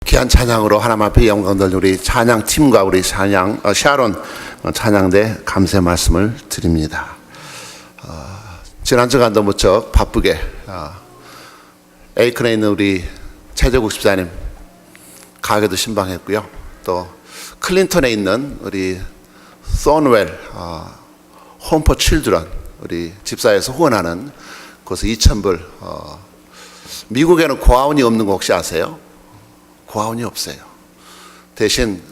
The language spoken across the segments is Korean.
귀한 찬양으로 하나님 앞에 영광 돌리는 우리 찬양팀과 우리 샤론 찬양대 감사의 말씀을 드립니다. 지난 주간도 무척 바쁘게 에이큰에 있는 우리 최재국 집사님 가게도 신방했고요. 또 클린턴에 있는 우리 소원웰 홈포 칠드런 우리 집사에서 후원하는 곳에 2,000불. 미국에는 고아원이 없는 거 혹시 아세요? 고아원이 없어요. 대신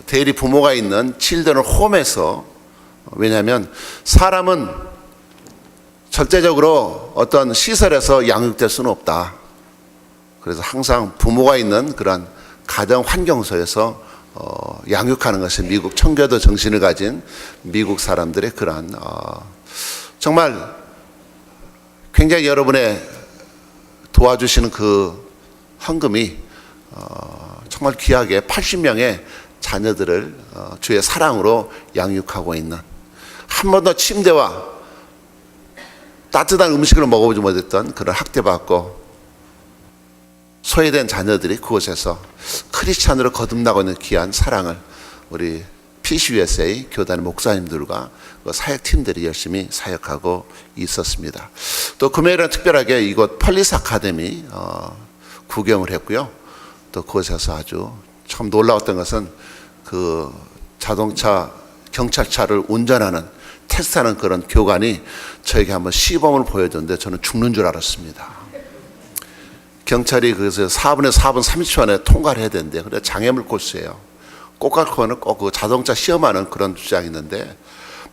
대리 부모가 있는 칠드런 홈에서, 왜냐하면 사람은 절대적으로 어떤 시설에서 양육될 수는 없다. 그래서 항상 부모가 있는 그런 가정 환경소에서 양육하는 것이 미국 청교도 정신을 가진 미국 사람들의 그런 정말 굉장히 여러분의 도와주시는 그 헌금이 정말 귀하게 80명의 자녀들을 주의 사랑으로 양육하고 있는, 한 번도 침대와 따뜻한 음식을 먹어보지 못했던 그런 학대받고 소외된 자녀들이 그곳에서 크리스찬으로 거듭나고 있는 귀한 사랑을 우리 PCUSA 교단의 목사님들과 사역팀들이 열심히 사역하고 있었습니다. 또 금요일은 특별하게 이곳 펄리스 아카데미 구경을 했고요. 또 그곳에서 아주 참 놀라웠던 것은 그 자동차 경찰차를 운전하는 테스트하는 그런 교관이 저에게 한번 시범을 보여줬는데 저는 죽는 줄 알았습니다. 경찰이 그래서 4분에 4분 30초 안에 통과를 해야 되는데, 근데 장애물 코스예요. 꼬깔코는 꼭 그 자동차 시험하는 그런 주장이 있는데,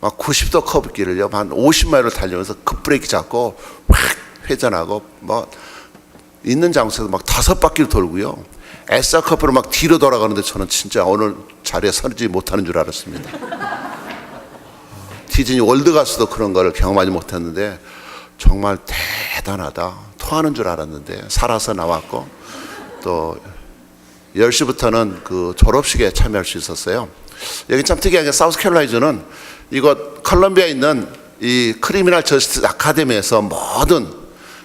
막 90도 커브길을요, 한 50마일을 달리면서 급브레이크 잡고 확 회전하고, 뭐 있는 장소에서 막 5바퀴를 돌고요, 에싸 커프로 막 뒤로 돌아가는데 저는 진짜 오늘 자리에 서지 못하는 줄 알았습니다. 디즈니 월드 가서도 그런 거를 경험하지 못했는데 정말 대단하다, 토하는 줄 알았는데 살아서 나왔고, 또 10시부터는 그 졸업식에 참여할 수 있었어요. 여기 참 특이하게 사우스캐롤라이나주는 이곳 컬럼비아에 있는 이 크리미널 저스티스 아카데미에서 모든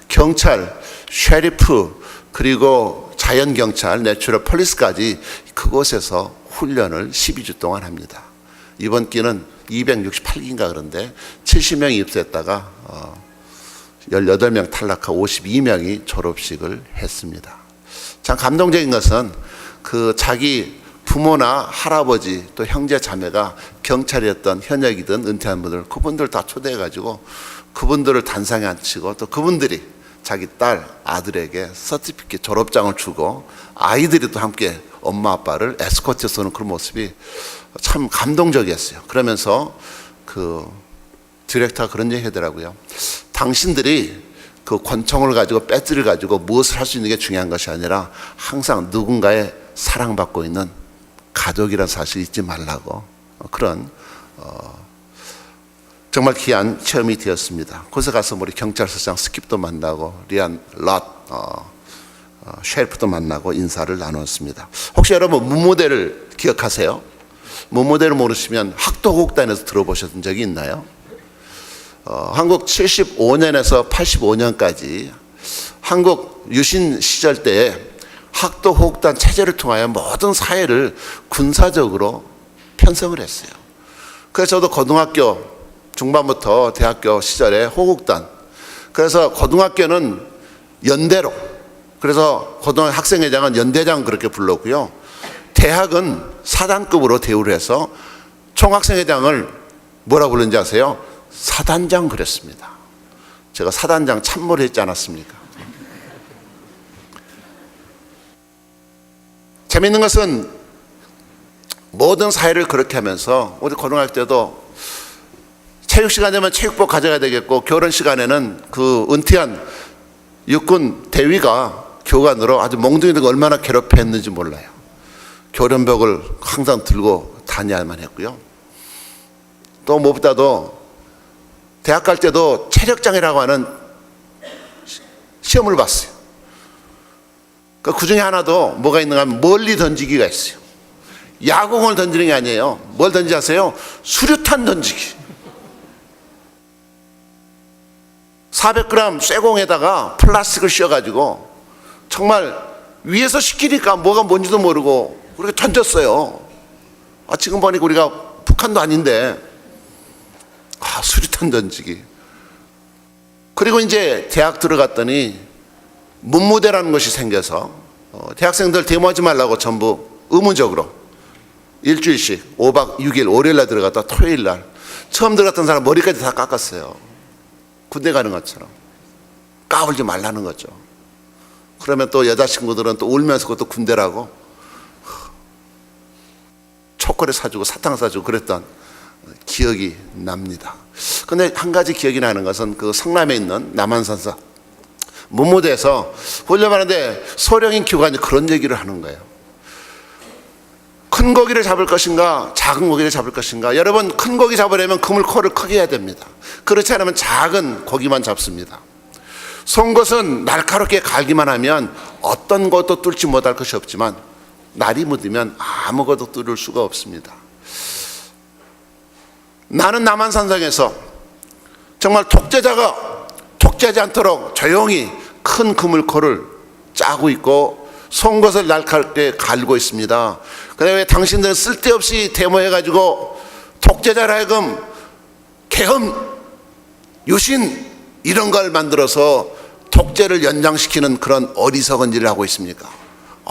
경찰, 셰리프, 그리고 자연경찰, 내추럴 폴리스까지 그곳에서 훈련을 12주 동안 합니다. 이번 기는 268기인가 그런데 70명이 입소했다가 18명 탈락하고 52명이 졸업식을 했습니다. 참 감동적인 것은 그 자기 부모나 할아버지 또 형제 자매가 경찰이었던 현역이든 은퇴한 분들, 그분들 다 초대해가지고 그분들을 단상에 앉히고, 또 그분들이 자기 딸, 아들에게 서티피켓 졸업장을 주고 아이들이 또 함께 엄마 아빠를 에스코트해서 오는 그런 모습이 참 감동적이었어요. 그러면서 그 디렉터가 그런 얘기 하더라고요. 당신들이 그 권총을 가지고 배지를 가지고 무엇을 할 수 있는 게 중요한 것이 아니라 항상 누군가의 사랑받고 있는 가족이라는 사실을 잊지 말라고, 그런 정말 귀한 체험이 되었습니다. 거기서 가서 우리 경찰서장 스킵도 만나고 리안 럿 셰리프도 만나고 인사를 나눴습니다. 혹시 여러분 문모대를 기억하세요? 문모대를 모르시면 학도호국단에서 들어보셨던 적이 있나요? 한국 75년에서 85년까지 한국 유신 시절 때에 학도호국단 체제를 통하여 모든 사회를 군사적으로 편성을 했어요. 그래서 저도 고등학교 중반부터 대학교 시절에 호국단, 그래서 고등학교는 연대로, 그래서 고등학교 학생회장은 연대장 그렇게 불렀고요, 대학은 사단급으로 대우를 해서 총학생회장을 뭐라 부르는지 아세요? 사단장 그랬습니다. 제가 사단장 참모를 했지 않았습니까? 재미있는 것은 모든 사회를 그렇게 하면서 우리 고등학교 때도 체육 시간 되면 체육복 가져가야 되겠고, 결혼 시간에는 그 은퇴한 육군 대위가 교관으로 아주 몽둥이들과 얼마나 괴롭혔는지 몰라요. 교련복을 항상 들고 다녀야만 했고요. 또 무엇보다도 대학 갈 때도 체력장애라고 하는 시험을 봤어요. 그 중에 하나도 뭐가 있는가 하면 멀리 던지기가 있어요. 야구공을 던지는 게 아니에요. 뭘 던지지 아세요? 수류탄 던지기. 400g 쇠공에다가 플라스틱을 씌워가지고 정말 위에서 시키니까 뭐가 뭔지도 모르고 우리가 던졌어요. 지금 보니까 우리가 북한도 아닌데 수류탄 던지기. 그리고 이제 대학 들어갔더니 문무대라는 것이 생겨서 대학생들 데모하지 말라고 전부 의무적으로 일주일씩 5박 6일 월요일날 들어갔다 토요일날 처음 들어갔던 사람 머리까지 다 깎았어요. 군대 가는 것처럼 까불지 말라는 거죠. 그러면 또 여자친구들은 또 울면서 그것도 군대라고 초콜릿 사주고 사탕 사주고 그랬던 기억이 납니다. 근데 한 가지 기억이 나는 것은 그 성남에 있는 남한산사 문무대에서 훈련하는데 소령인 교관이 그런 얘기를 하는 거예요. 큰 고기를 잡을 것인가 작은 고기를 잡을 것인가. 여러분, 큰 고기 잡으려면 그물 코를 크게 해야 됩니다. 그렇지 않으면 작은 고기만 잡습니다. 송곳은 날카롭게 갈기만 하면 어떤 것도 뚫지 못할 것이 없지만 날이 묻으면 아무것도 뚫을 수가 없습니다. 나는 남한산성에서 정말 독재자가 독재하지 않도록 조용히 큰 그물코를 짜고 있고 송곳을 날카롭게 갈고 있습니다. 그런데 왜 당신들은 쓸데없이 데모해가지고 독재자라 하여금 계엄, 유신 이런 걸 만들어서 독재를 연장시키는 그런 어리석은 일을 하고 있습니까?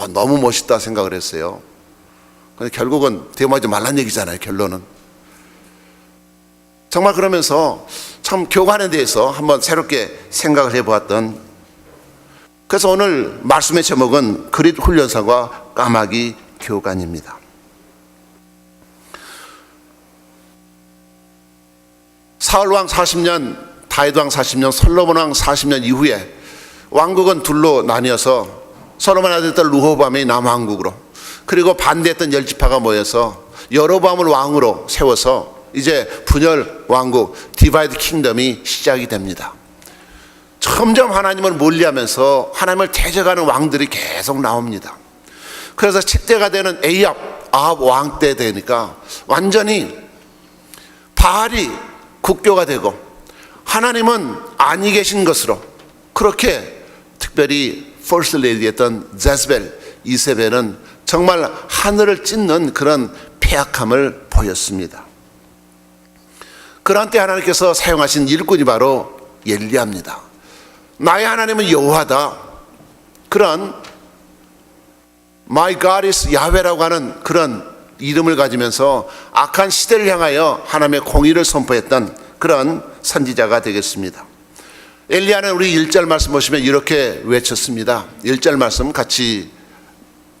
너무 멋있다 생각을 했어요. 근데 결국은 데모하지 말란 얘기잖아요. 결론은. 정말 그러면서 참 교관에 대해서 한번 새롭게 생각을 해보았던, 그래서 오늘 말씀의 제목은 그릿 훈련사와 까마귀 교관입니다. 사울왕 40년, 다윗왕 40년, 솔로몬왕 40년 이후에 왕국은 둘로 나뉘어서 솔로몬 아들딸 르호보암이 남왕국으로, 그리고 반대했던 10지파가 모여서 여로보암을 왕으로 세워서 이제 분열 왕국, 디바이드 킹덤이 시작이 됩니다. 점점 하나님을 멀리하면서 하나님을 대적하는 왕들이 계속 나옵니다. 그래서 7대가 되는 아합 왕 때 되니까 완전히 바알이 국교가 되고 하나님은 아니 계신 것으로, 그렇게 특별히 퍼스트 레이디였던 이세벨은 정말 하늘을 찢는 그런 패악함을 보였습니다. 그런 때 하나님께서 사용하신 일꾼이 바로 엘리야입니다. 나의 하나님은 여호와다, 그런 My God is 야훼라고 하는 그런 이름을 가지면서 악한 시대를 향하여 하나님의 공의를 선포했던 그런 선지자가 되겠습니다. 엘리야는 우리 1절 말씀 보시면 이렇게 외쳤습니다. 1절 말씀 같이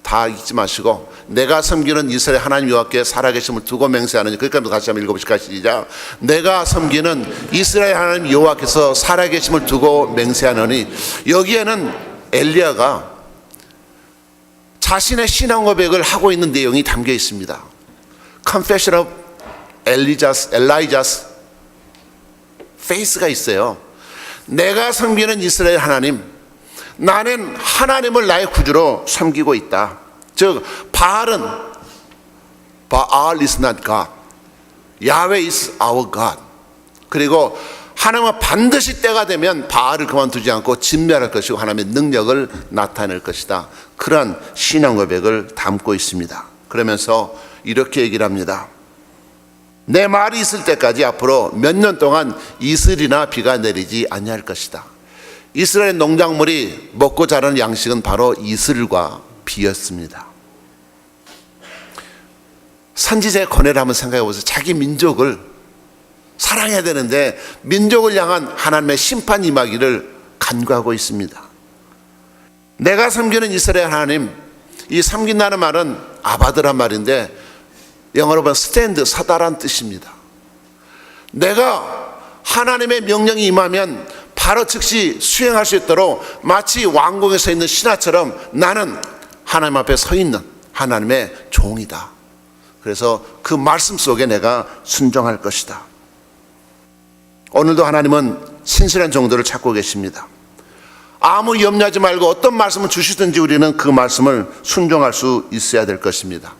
다 읽지 마시고, 내가 섬기는 이스라엘 하나님 여호와께 살아계심을 두고 맹세하느니, 그러니까 다시 한번 읽어보실까요? 시작. 내가 섬기는 이스라엘 하나님 여호와께서 살아계심을 두고 맹세하느니, 여기에는 엘리야가 자신의 신앙 고백을 하고 있는 내용이 담겨 있습니다. Confession of Elijah's faith가 있어요. 내가 섬기는 이스라엘 하나님, 나는 하나님을 나의 구주로 섬기고 있다. 즉 바알 is not God, Yahweh is our God. 그리고 하나님은 반드시 때가 되면 바알을 그만두지 않고 진멸할 것이고 하나님의 능력을 나타낼 것이다. 그런 신앙 고백을 담고 있습니다. 그러면서 이렇게 얘기를 합니다. 내 말이 있을 때까지 앞으로 몇 년 동안 이슬이나 비가 내리지 아니할 것이다. 이스라엘 농작물이 먹고 자라는 양식은 바로 이슬과 비였습니다. 선지자의 권해를 한번 생각해 보세요. 자기 민족을 사랑해야 되는데 민족을 향한 하나님의 심판 임하기를 간구하고 있습니다. 내가 섬기는 이스라엘 하나님, 이 섬긴다는 말은 아바드란 말인데 영어로 보면 스탠드, 서다란 뜻입니다. 내가 하나님의 명령이 임하면 바로 즉시 수행할 수 있도록 마치 왕궁에 서 있는 신하처럼 나는 하나님 앞에 서 있는 하나님의 종이다. 그래서 그 말씀 속에 내가 순종할 것이다. 오늘도 하나님은 신실한 종들을 찾고 계십니다. 아무 염려하지 말고 어떤 말씀을 주시든지 우리는 그 말씀을 순종할 수 있어야 될 것입니다.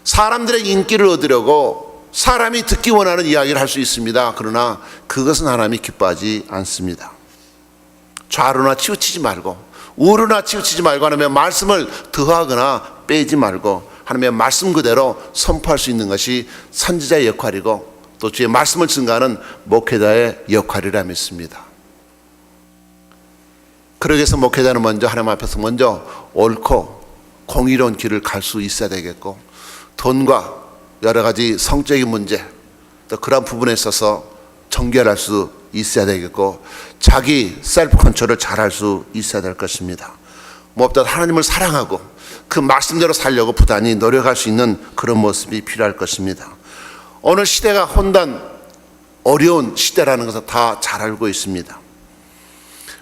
사람들의 인기를 얻으려고 사람이 듣기 원하는 이야기를 할 수 있습니다. 그러나 그것은 하나님이 기뻐하지 않습니다. 좌로나 치우치지 말고 우르나 치우치지 말고 하나님의 말씀을 더하거나 빼지 말고 하나님의 말씀 그대로 선포할 수 있는 것이 선지자의 역할이고 또 주의 말씀을 증거하는 목회자의 역할이라 믿습니다. 그러기 위해서 목회자는 먼저 하나님 앞에서 먼저 옳고 공의로운 길을 갈 수 있어야 되겠고, 돈과 여러 가지 성적인 문제 또 그런 부분에 있어서 정결할 수 있어야 되겠고, 자기 셀프 컨트롤을 잘할 수 있어야 될 것입니다. 무엇보다 하나님을 사랑하고 그 말씀대로 살려고 부단히 노력할 수 있는 그런 모습이 필요할 것입니다. 오늘 시대가 혼단 어려운 시대라는 것을 다 잘 알고 있습니다.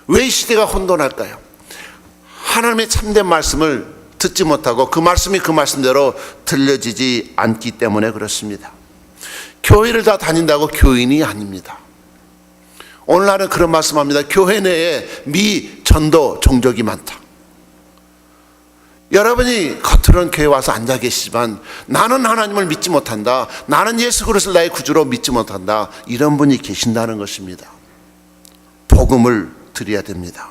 왜 이 시대가 혼돈할까요? 하나님의 참된 말씀을 듣지 못하고 그 말씀이 그 말씀대로 들려지지 않기 때문에 그렇습니다. 교회를 다 다닌다고 교인이 아닙니다. 오늘날은 그런 말씀합니다. 교회 내에 미전도 종족이 많다. 여러분이 겉으로는 교회 와서 앉아 계시지만 나는 하나님을 믿지 못한다, 나는 예수 그리스도를 나의 구주로 믿지 못한다, 이런 분이 계신다는 것입니다. 복음을 드려야 됩니다.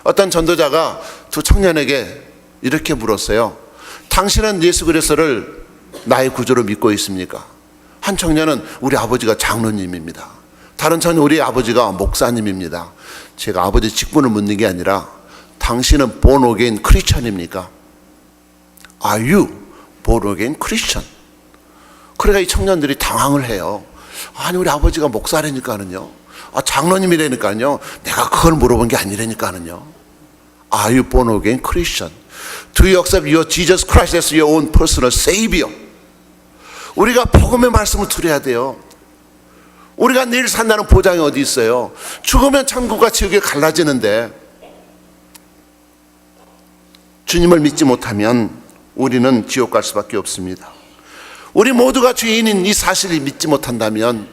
어떤 전도자가 두 청년에게 이렇게 물었어요. 당신은 예수 그리스도를 나의 구주로 믿고 있습니까? 한 청년은 우리 아버지가 장로님입니다. 다른 청년 우리 아버지가 목사님입니다. 제가 아버지 직분을 묻는 게 아니라 당신은 born again 크리스천입니까? Are you born again Christian? 그러니까 이 청년들이 당황을 해요. 아니 우리 아버지가 목사라니까는요, 장로님이라니까요, 내가 그걸 물어본 게 아니라니까는요. Are you born again Christian? Do you accept your Jesus Christ as your own personal Savior? 우리가 복음의 말씀을 드려야 돼요. 우리가 내일 산다는 보장이 어디 있어요? 죽으면 천국과 지옥이 갈라지는데 주님을 믿지 못하면 우리는 지옥 갈 수밖에 없습니다. 우리 모두가 죄인인 이 사실을 믿지 못한다면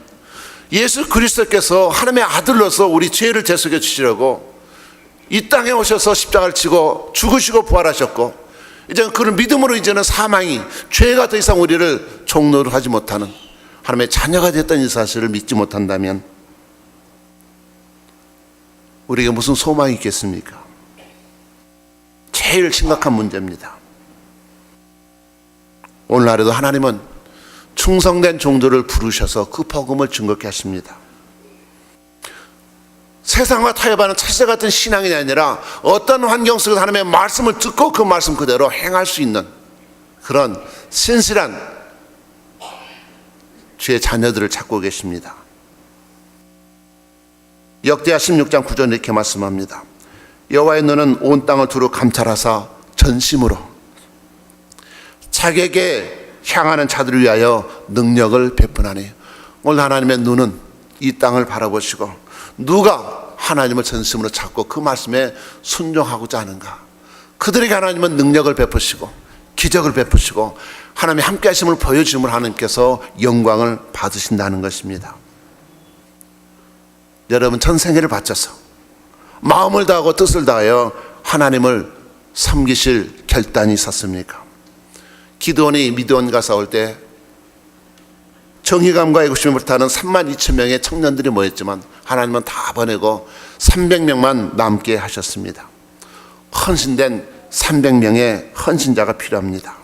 예수 그리스도께서 하나님의 아들로서 우리 죄를 대속해 주시려고 이 땅에 오셔서 십자가를 지고 죽으시고 부활하셨고, 이제 그런 믿음으로 이제는 사망이, 죄가 더 이상 우리를 종로를 하지 못하는 하나님의 자녀가 됐던 이 사실을 믿지 못한다면 우리에게 무슨 소망이 있겠습니까? 제일 심각한 문제입니다. 오늘날에도 하나님은 충성된 종들을 부르셔서 그 복음을 증거케 하십니다. 세상과 타협하는 차세 같은 신앙이 아니라 어떤 환경 속에서 하나님의 말씀을 듣고 그 말씀 그대로 행할 수 있는 그런 신실한 주의 자녀들을 찾고 계십니다. 역대하 16장 9절 이렇게 말씀합니다. 여호와의 눈은 온 땅을 두루 감찰하사 전심으로 자기에게 향하는 자들을 위하여 능력을 베푸나니, 오늘 하나님의 눈은 이 땅을 바라보시고 누가 하나님을 전심으로 찾고 그 말씀에 순종하고자 하는가, 그들에게 하나님은 능력을 베푸시고 기적을 베푸시고 하나님의 함께 하심을 보여주심을 하나님께서 영광을 받으신다는 것입니다. 여러분 전생애를 바쳐서 마음을 다하고 뜻을 다하여 하나님을 섬기실 결단이 있었습니까? 기드온이 미드온과 싸울 때 정의감과 애국심을 불타는 32,000명의 청년들이 모였지만 하나님은 다 보내고 300명만 남게 하셨습니다. 헌신된 300명의 헌신자가 필요합니다.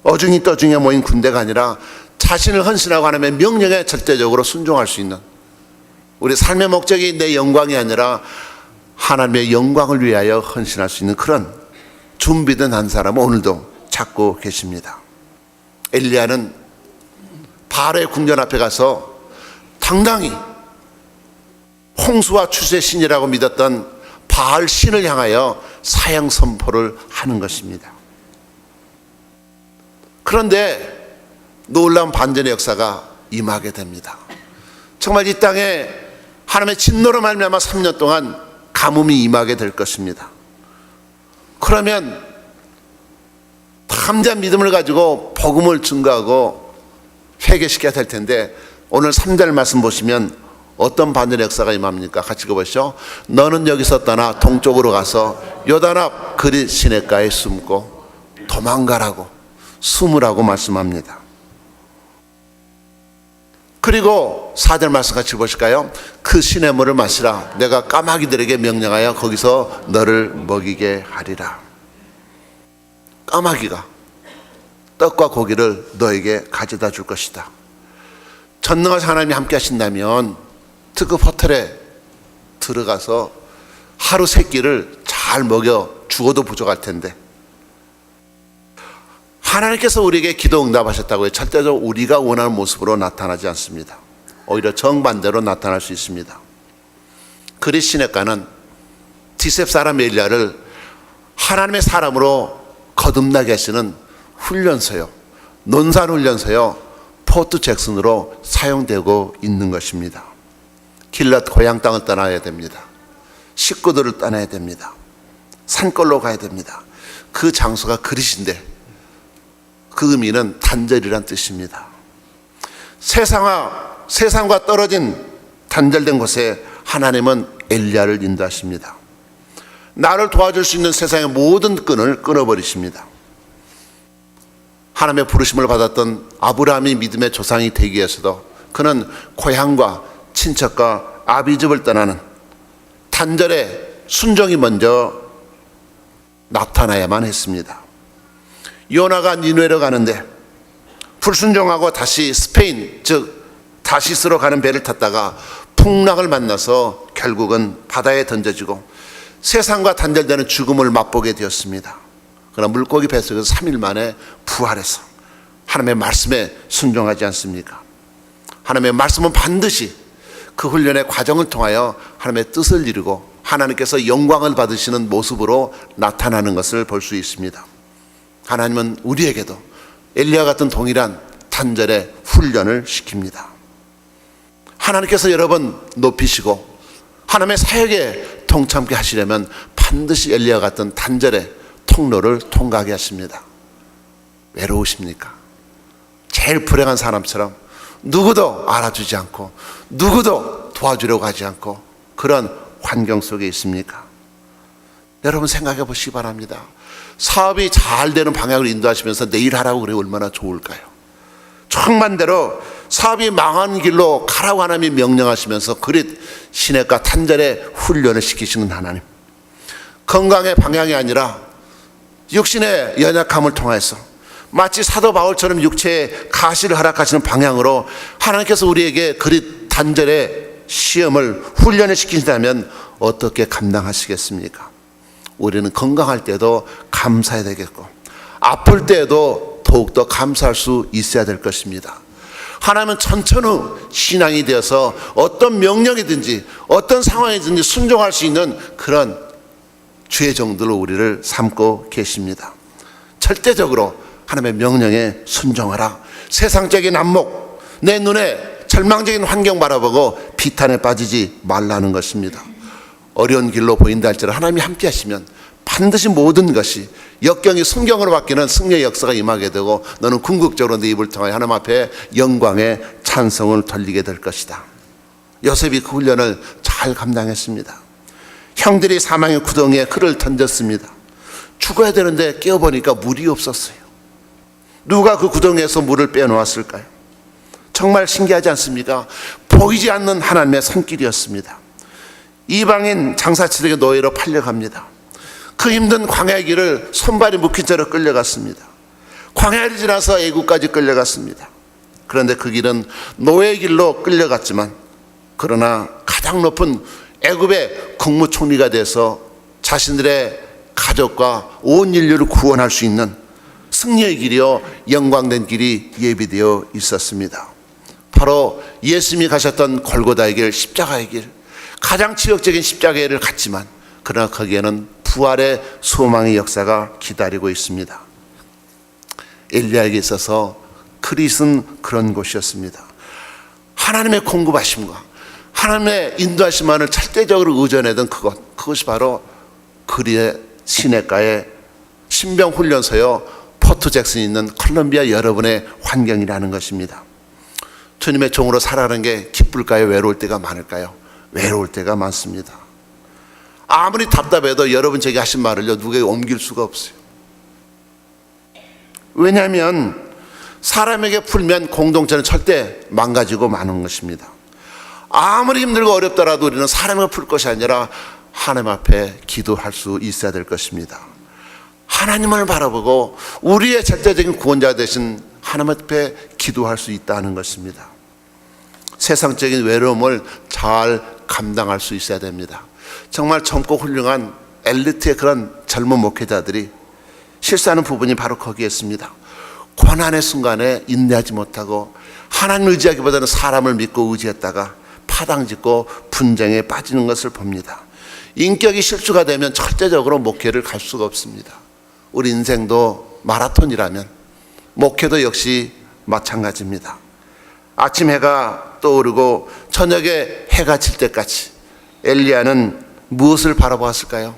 어중이 떠중에 모인 군대가 아니라 자신을 헌신하고 하나님의 명령에 절대적으로 순종할 수 있는, 우리 삶의 목적이 내 영광이 아니라 하나님의 영광을 위하여 헌신할 수 있는 그런 준비된 한 사람은 오늘도 찾고 계십니다. 엘리야는 바알의 궁전 앞에 가서 당당히 홍수와 추수의 신이라고 믿었던 바알 신을 향하여 사형 선포를 하는 것입니다. 그런데 놀라운 반전의 역사가 임하게 됩니다. 정말 이 땅에 하나님의 진노로 말미암아 3년 동안 가뭄이 임하게 될 것입니다. 그러면 담대한 믿음을 가지고 복음을 증거하고 회개시켜야 될 텐데, 오늘 3절 말씀 보시면 어떤 반전의 역사가 임합니까? 같이 읽어보시죠. 너는 여기서 떠나 동쪽으로 가서 요단 앞 그릿 시냇가에 숨고 도망가라고, 숨으라고 말씀합니다. 그리고 4절 말씀 같이 보실까요? 그 시냇물을 마시라. 내가 까마귀들에게 명령하여 거기서 너를 먹이게 하리라. 까마귀가 떡과 고기를 너에게 가져다 줄 것이다. 전능하신 하나님이 함께 하신다면 특급 호텔에 들어가서 하루 3끼를 잘 먹여 죽어도 부족할 텐데, 하나님께서 우리에게 기도 응답하셨다고 해요. 절대로 우리가 원하는 모습으로 나타나지 않습니다. 오히려 정반대로 나타날 수 있습니다. 그리 시냇가는 디셉 사람 엘리야를 하나님의 사람으로 거듭나게 하시는 훈련소요, 논산훈련소요, 포트 잭슨으로 사용되고 있는 것입니다. 길랏 고향 땅을 떠나야 됩니다. 식구들을 떠나야 됩니다. 산골로 가야 됩니다. 그 장소가 그릿인데 그 의미는 단절이란 뜻입니다. 세상과 떨어진 단절된 곳에 하나님은 엘리야를 인도하십니다. 나를 도와줄 수 있는 세상의 모든 끈을 끊어버리십니다. 하나님의 부르심을 받았던 아브라함이 믿음의 조상이 되기 위해서도 그는 고향과 친척과 아비집을 떠나는 단절의 순종이 먼저 나타나야만 했습니다. 요나가 니느웨로 가는데 불순종하고 다시 스페인, 즉 다시스로 가는 배를 탔다가 풍랑을 만나서 결국은 바다에 던져지고 세상과 단절되는 죽음을 맛보게 되었습니다. 그러나 물고기 뱃속에서 3일 만에 부활해서 하나님의 말씀에 순종하지 않습니까? 하나님의 말씀은 반드시 그 훈련의 과정을 통하여 하나님의 뜻을 이루고 하나님께서 영광을 받으시는 모습으로 나타나는 것을 볼 수 있습니다. 하나님은 우리에게도 엘리야 같은 동일한 단절의 훈련을 시킵니다. 하나님께서 여러분 높이시고 하나님의 사역에 동참케 하시려면 반드시 엘리야 같은 단절의 통로를 통과하게 하십니다. 외로우십니까? 제일 불행한 사람처럼 누구도 알아주지 않고 누구도 도와주려고 하지 않고 그런 환경 속에 있습니까? 여러분 생각해 보시기 바랍니다. 사업이 잘 되는 방향으로 인도하시면서 내일 하라고 그래 얼마나 좋을까요? 정반대로 사업이 망한 길로 가라고 하나님이 명령하시면서 그릿 시냇가 단절의 훈련을 시키시는 하나님, 건강의 방향이 아니라 육신의 연약함을 통해서 마치 사도 바울처럼 육체의 가시를 허락하시는 방향으로 하나님께서 우리에게 그릿 단절의 시험을 훈련을 시키신다면 어떻게 감당하시겠습니까? 우리는 건강할 때도 감사해야 되겠고 아플 때에도 더욱더 감사할 수 있어야 될 것입니다. 하나님은 천천후 신앙이 되어서 어떤 명령이든지 어떤 상황이든지 순종할 수 있는 그런 주의 종들로 우리를 삼고 계십니다. 절대적으로 하나님의 명령에 순종하라. 세상적인 안목, 내 눈에 절망적인 환경 바라보고 비탄에 빠지지 말라는 것입니다. 어려운 길로 보인다 할지라도 하나님이 함께 하시면 반드시 모든 것이 역경이 순경으로 바뀌는 승리의 역사가 임하게 되고 너는 궁극적으로 네 입을 통하여 하나님 앞에 영광의 찬송을 돌리게 될 것이다. 요셉이 그 훈련을 잘 감당했습니다. 형들이 사망의 구덩이에 그를 던졌습니다. 죽어야 되는데 깨어보니까 물이 없었어요. 누가 그 구덩이에서 물을 빼놓았을까요? 정말 신기하지 않습니까? 보이지 않는 하나님의 손길이었습니다. 이방인 장사치들에게 노예로 팔려갑니다. 그 힘든 광야의 길을 손발이 묶인 채로 끌려갔습니다. 광야를 지나서 애국까지 끌려갔습니다. 그런데 그 길은 노예의 길로 끌려갔지만 그러나 가장 높은 애굽의 국무총리가 돼서 자신들의 가족과 온 인류를 구원할 수 있는 승리의 길이요 영광된 길이 예비되어 있었습니다. 바로 예수님이 가셨던 골고다의 길, 십자가의 길, 가장 치욕적인 십자가의 길을 갔지만 그러나 거기에는 부활의 소망의 역사가 기다리고 있습니다. 엘리야에게 있어서 그릿은 그런 곳이었습니다. 하나님의 공급하심과 하나님의 인도하심만을 절대적으로 의존하던 그것이 바로 그릿의 시냇가의 신병훈련소요 포트 잭슨이 있는 콜롬비아 여러분의 환경이라는 것입니다. 주님의 종으로 살아가는 게 기쁠까요? 외로울 때가 많을까요? 외로울 때가 많습니다. 아무리 답답해도 여러분 제게 하신 말을요 누구에게 옮길 수가 없어요. 왜냐하면 사람에게 풀면 공동체는 절대 망가지고 마는 것입니다. 아무리 힘들고 어렵더라도 우리는 사람에게 풀 것이 아니라 하나님 앞에 기도할 수 있어야 될 것입니다. 하나님을 바라보고 우리의 절대적인 구원자 되신 하나님 앞에 기도할 수 있다는 것입니다. 세상적인 외로움을 잘 감당할 수 있어야 됩니다. 정말 젊고 훌륭한 엘리트의 그런 젊은 목회자들이 실수하는 부분이 바로 거기에 있습니다. 고난의 순간에 인내하지 못하고 하나님 의지하기보다는 사람을 믿고 의지했다가 파당짓고 분쟁에 빠지는 것을 봅니다. 인격이 실수가 되면 절대적으로 목회를 갈 수가 없습니다. 우리 인생도 마라톤이라면 목회도 역시 마찬가지입니다. 아침 해가 떠오르고 저녁에 해가 질 때까지 엘리야는 무엇을 바라보았을까요?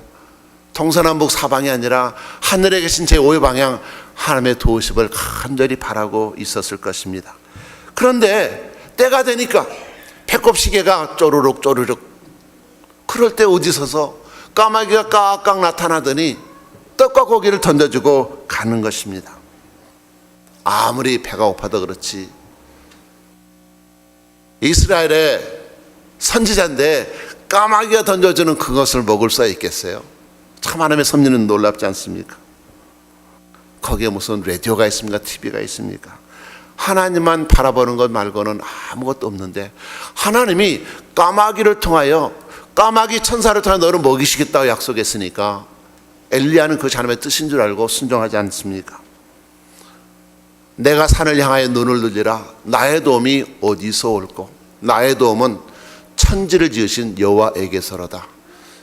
동서남북 사방이 아니라 하늘에 계신 제5의 방향 하나님의 도우심을 간절히 바라고 있었을 것입니다. 그런데 때가 되니까 배꼽 시계가 쪼르륵 쪼르륵, 그럴 때 어디 서서 까마귀가 깍깍 나타나더니 떡과 고기를 던져주고 가는 것입니다. 아무리 배가 고파도 그렇지 이스라엘의 선지자인데 까마귀가 던져주는 그것을 먹을 수 있겠어요? 참 하나님의 섭리는 놀랍지 않습니까? 거기에 무슨 라디오가 있습니까? TV가 있습니까? 하나님만 바라보는 것 말고는 아무것도 없는데 하나님이 까마귀를 통하여, 까마귀 천사를 통하여 너를 먹이시겠다고 약속했으니까 엘리야는 그것이 하나님의 뜻인 줄 알고 순종하지 않습니까? 내가 산을 향하여 눈을 들리라. 나의 도움이 어디서 올꼬? 나의 도움은 천지를 지으신 여호와에게서로다.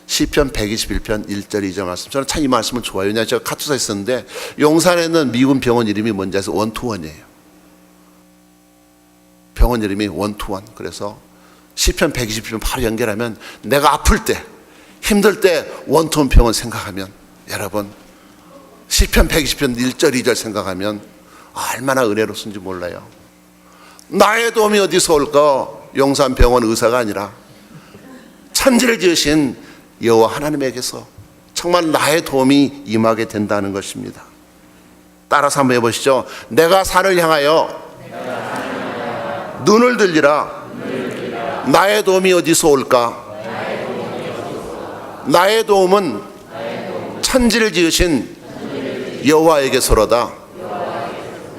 시편 121편 1절 2절 말씀. 저는 참 이 말씀을 좋아해요. 왜냐하면 제가 카투사에 있었는데 용산에 있는 미군 병원 이름이 뭔지 아세요? 원투원이에요. 병원 이름이 원투원. 그래서 시편 121편 바로 연결하면 내가 아플 때, 힘들 때 원투원 병원 생각하면, 여러분 시편 120편 1절 2절 생각하면 얼마나 은혜롭은지 몰라요. 나의 도움이 어디서 올까? 용산병원 의사가 아니라 천지를 지으신 여호와 하나님에게서 정말 나의 도움이 임하게 된다는 것입니다. 따라서 한번 해보시죠. 내가 산을 향하여 눈을 들리라. 나의 도움이 어디서 올까? 나의 도움은 천지를 지으신 여호와에게서로다.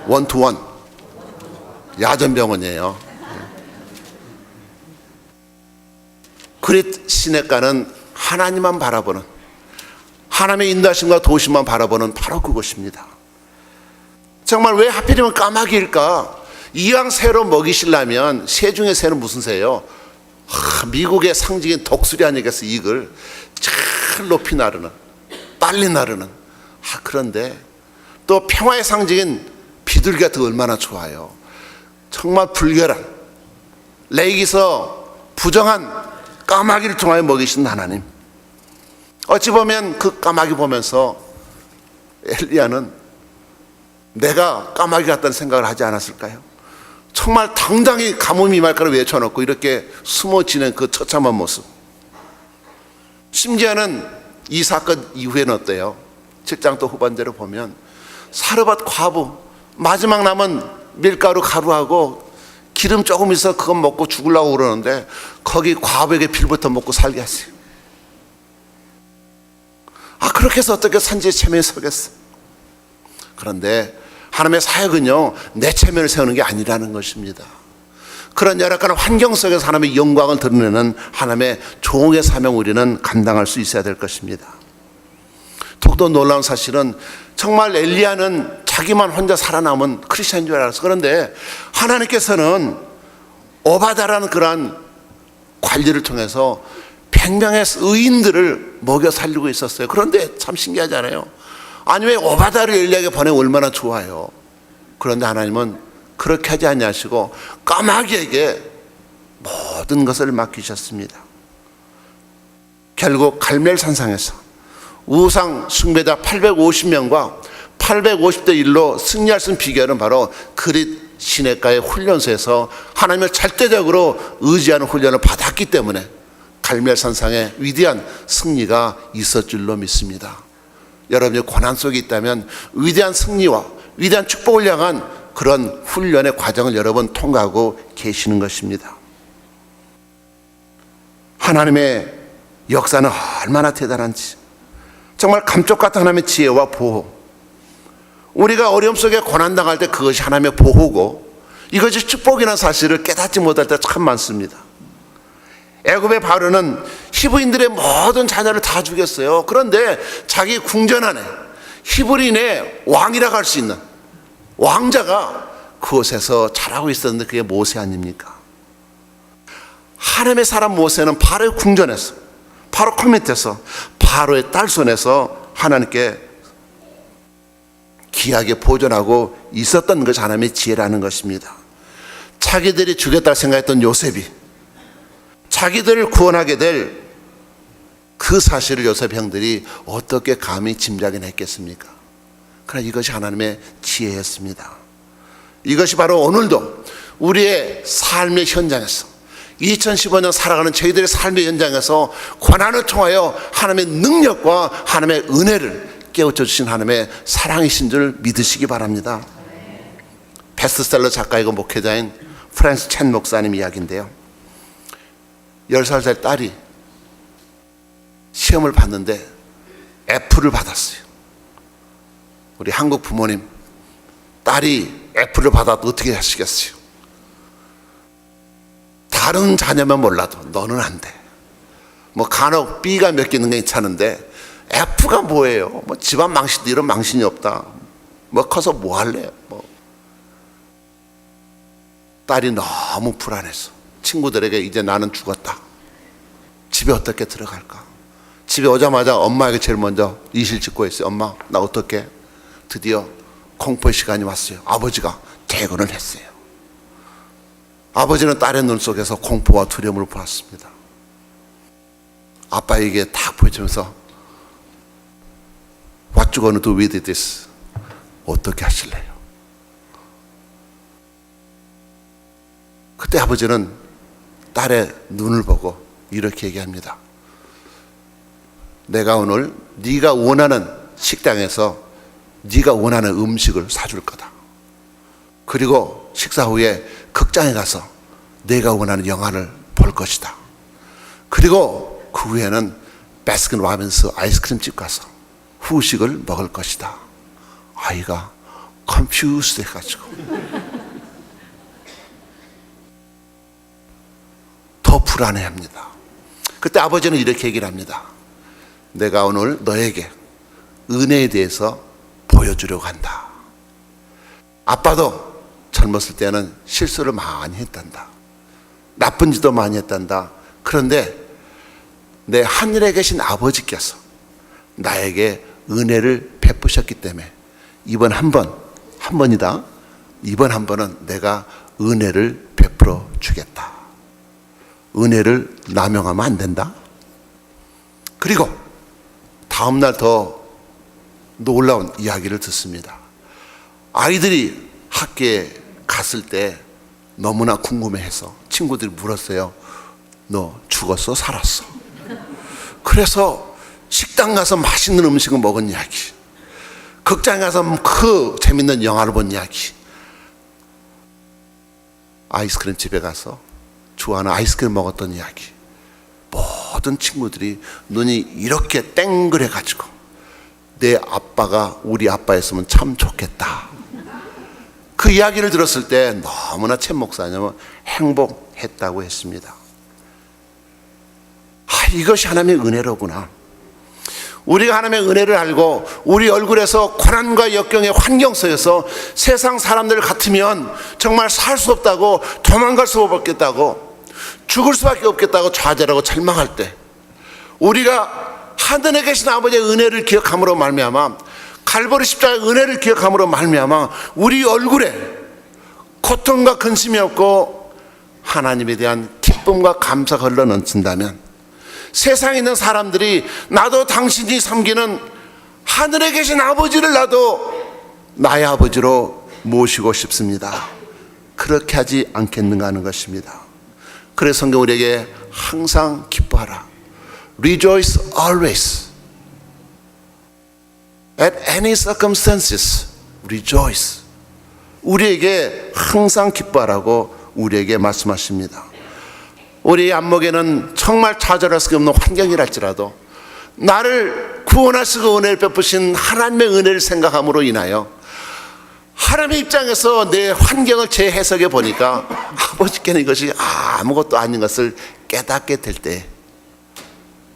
원투원 야전병원이에요. 그릿 시냇가는 하나님만 바라보는, 하나님의 인도하심과 도우심만 바라보는 바로 그것입니다. 정말 왜 하필이면 까마귀일까? 이왕 새로 먹이시려면, 새 중에 새는 무슨 새예요? 미국의 상징인 독수리 아니겠어요? 이글 잘 높이 나르는, 빨리 나르는. 그런데 또 평화의 상징인 비둘기 같은 거 얼마나 좋아요. 정말 불결한, 레이기서 부정한 까마귀를 통하여 먹이신 하나님. 어찌 보면 그 까마귀 보면서 엘리야는 내가 까마귀 같다는 생각을 하지 않았을까요? 정말 당당히 가뭄이 임할 거를 외쳐놓고 이렇게 숨어 지낸 그 처참한 모습. 심지어는 이 사건 이후에는 어때요? 7장 또 후반대로 보면 사르밧 과부, 마지막 남은 밀가루 가루하고 기름 조금 있어 그건 먹고 죽으려고 그러는데 거기 과부에게 빌부터 먹고 살게 하세요. 그렇게 해서 어떻게 산지의 체면에 서겠어? 그런데 하나님의 사역은요, 내 체면을 세우는 게 아니라는 것입니다. 그런 열악한 환경 속에서 하나님의 영광을 드러내는 하나님의 종의 사명 우리는 감당할 수 있어야 될 것입니다. 더욱더 놀라운 사실은 정말 엘리야는 자기만 혼자 살아남은 크리스찬인 줄 알았어. 그런데 하나님께서는 오바다라는 그러한 관리를 통해서 100명의 의인들을 먹여 살리고 있었어요. 그런데 참 신기하잖아요. 아니 왜 오바다를 엘리야에게 보내면 얼마나 좋아요. 그런데 하나님은 그렇게 하지 아니하시고 까마귀에게 모든 것을 맡기셨습니다. 결국 갈멜산상에서 우상 숭배자 850명과 850대 1로 승리할 수 있는 비결은 바로 그릿 시냇가의 훈련소에서 하나님을 절대적으로 의지하는 훈련을 받았기 때문에 갈멜산상에 위대한 승리가 있을 줄로 믿습니다. 여러분이 고난 속에 있다면 위대한 승리와 위대한 축복을 향한 그런 훈련의 과정을 여러분 통과하고 계시는 것입니다. 하나님의 역사는 얼마나 대단한지, 정말 감쪽 같은 하나님의 지혜와 보호, 우리가 어려움 속에 고난당할 때 그것이 하나님의 보호고 이것이 축복이라는 사실을 깨닫지 못할 때 참 많습니다. 애굽의 바로는 히브리인들의 모든 자녀를 다 죽였어요. 그런데 자기 궁전 안에 히브리인의 왕이라고 할 수 있는 왕자가 그곳에서 자라고 있었는데 그게 모세 아닙니까? 하나님의 사람 모세는 바로의 궁전에서, 바로 코밑에서, 바로의 딸 손에서 하나님께 귀하게 보존하고 있었던 것이 하나님의 지혜라는 것입니다. 자기들이 죽였다고 생각했던 요셉이 자기들을 구원하게 될 그 사실을 요셉 형들이 어떻게 감히 짐작이나 했겠습니까? 그러나 이것이 하나님의 지혜였습니다. 이것이 바로 오늘도 우리의 삶의 현장에서 2015년 살아가는 저희들의 삶의 현장에서 고난을 통하여 하나님의 능력과 하나님의 은혜를 깨우쳐 주신 하나님의 사랑이신 줄 믿으시기 바랍니다. 베스트셀러 작가이고 목회자인 프랜스 첸 목사님 이야기인데요, 10살 딸이 시험을 봤는데 F를 받았어요. 우리 한국 부모님, 딸이 F를 받아도 어떻게 하시겠어요? 다른 자녀면 몰라도 너는 안 돼. 뭐 간혹 B가 몇 개 있는 게 괜찮은데 F가 뭐예요? 뭐 집안 망신도 이런 망신이 없다. 뭐 커서 뭐 할래? 뭐. 딸이 너무 불안해서 친구들에게 이제 나는 죽었다. 집에 어떻게 들어갈까? 집에 오자마자 엄마에게 제일 먼저 이실 짓고 있어요. 엄마, 나 어떻게? 드디어 공포의 시간이 왔어요. 아버지가 퇴근을 했어요. 아버지는 딸의 눈 속에서 공포와 두려움을 보았습니다. 아빠에게 딱 보여주면서 What you gonna do with this? 어떻게 하실래요? 그때 아버지는 딸의 눈을 보고 이렇게 얘기합니다. 내가 오늘 네가 원하는 식당에서 네가 원하는 음식을 사줄 거다. 그리고 식사 후에 극장에 가서 내가 원하는 영화를 볼 것이다. 그리고 그 후에는 바스킨 라빈스 아이스크림집 가서 후식을 먹을 것이다. 아이가 confused 해가지고 더 불안해합니다. 그때 아버지는 이렇게 얘기를 합니다. 내가 오늘 너에게 은혜에 대해서 보여주려고 한다. 아빠도 젊었을 때는 실수를 많이 했단다. 나쁜 짓도 많이 했단다. 그런데 내 하늘에 계신 아버지께서 나에게 은혜를 베푸셨기 때문에 이번 한 번이다. 이번 한 번은 내가 은혜를 베풀어 주겠다. 은혜를 남용하면 안 된다. 그리고 다음날 더 놀라운 이야기를 듣습니다. 아이들이 학교에 갔을 때 너무나 궁금해해서 친구들이 물었어요. 너 죽었어? 살았어? 그래서 식당 가서 맛있는 음식을 먹은 이야기, 극장에 가서 그 재밌는 영화를 본 이야기, 아이스크림 집에 가서 좋아하는 아이스크림 먹었던 이야기, 모든 친구들이 눈이 이렇게 땡그래가지고 내 아빠가 우리 아빠였으면 참 좋겠다. 그 이야기를 들었을 때 너무나 첸 목사님은 행복했다고 했습니다. 이것이 하나님의 은혜로구나. 우리가 하나님의 은혜를 알고 우리 얼굴에서 고난과 역경의 환경 속에서 세상 사람들 같으면 정말 살 수 없다고, 도망갈 수 없겠다고, 죽을 수밖에 없겠다고 좌절하고 절망할 때 우리가 하늘에 계신 아버지의 은혜를 기억함으로 말미암아, 갈보리 십자가의 은혜를 기억함으로 말미암아 우리 얼굴에 고통과 근심이 없고 하나님에 대한 기쁨과 감사가 흘러넘친다면 세상에 있는 사람들이 나도 당신이 섬기는 하늘에 계신 아버지를 나도 나의 아버지로 모시고 싶습니다. 그렇게 하지 않겠는가 하는 것입니다. 그래서 성경 우리에게 항상 기뻐하라. Rejoice always. At any circumstances, rejoice. 우리에게 항상 기뻐하라고 우리에게 말씀하십니다. 우리 안목에는 정말 좌절할 수 없는 환경이랄지라도 나를 구원하시고 은혜를 베푸신 하나님의 은혜를 생각함으로 인하여 하나님의 입장에서 내 환경을 재해석해 보니까 아버지께는 이것이 아무것도 아닌 것을 깨닫게 될 때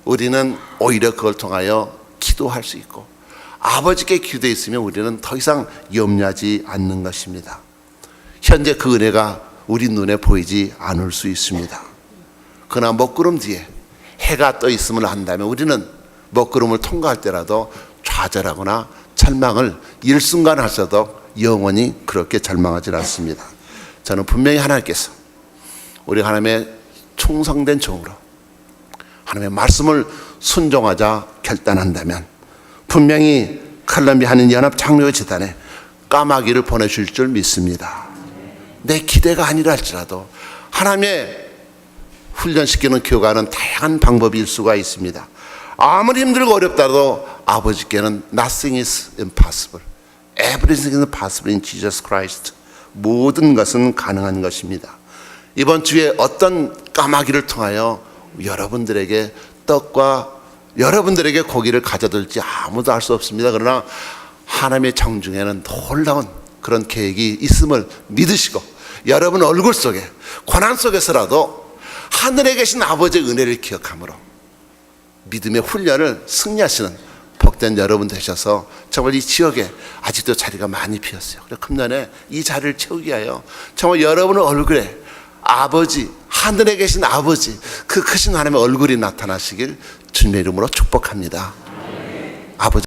우리는 오히려 그걸 통하여 기도할 수 있고 아버지께 기도해 있으면 우리는 더 이상 염려하지 않는 것입니다. 현재 그 은혜가 우리 눈에 보이지 않을 수 있습니다. 그러나 먹구름 뒤에 해가 떠 있음을 안다면 우리는 먹구름을 통과할 때라도 좌절하거나 절망을 일순간 하셔도 영원히 그렇게 절망하지 않습니다. 저는 분명히 하나님께서 우리 하나님의 충성된 종으로 하나님의 말씀을 순종하자 결단한다면 분명히 칼럼비 한인 연합 장로교 재단에 까마귀를 보내줄 줄 믿습니다. 내 기대가 아니라 할지라도 하나님의 훈련시키는 교가는 다양한 방법일 수가 있습니다. 아무리 힘들고 어렵다도 아버지께는 nothing is impossible. Everything is possible in Jesus Christ. 모든 것은 가능한 것입니다. 이번 주에 어떤 까마귀를 통하여 여러분들에게 떡과 여러분들에게 고기를 가져들지 아무도 알 수 없습니다. 그러나 하나님의 정중에는 놀라운 그런 계획이 있음을 믿으시고 여러분 얼굴 속에 고난 속에서라도 하늘에 계신 아버지의 은혜를 기억함으로 믿음의 훈련을 승리하시는 복된 여러분 되셔서 정말 이 지역에 아직도 자리가 많이 비었어요. 그래서 금년에 이 자리를 채우기 위하여 정말 여러분의 얼굴에 아버지, 하늘에 계신 아버지, 그 크신 하나님의 얼굴이 나타나시길 주님의 이름으로 축복합니다. 아버지.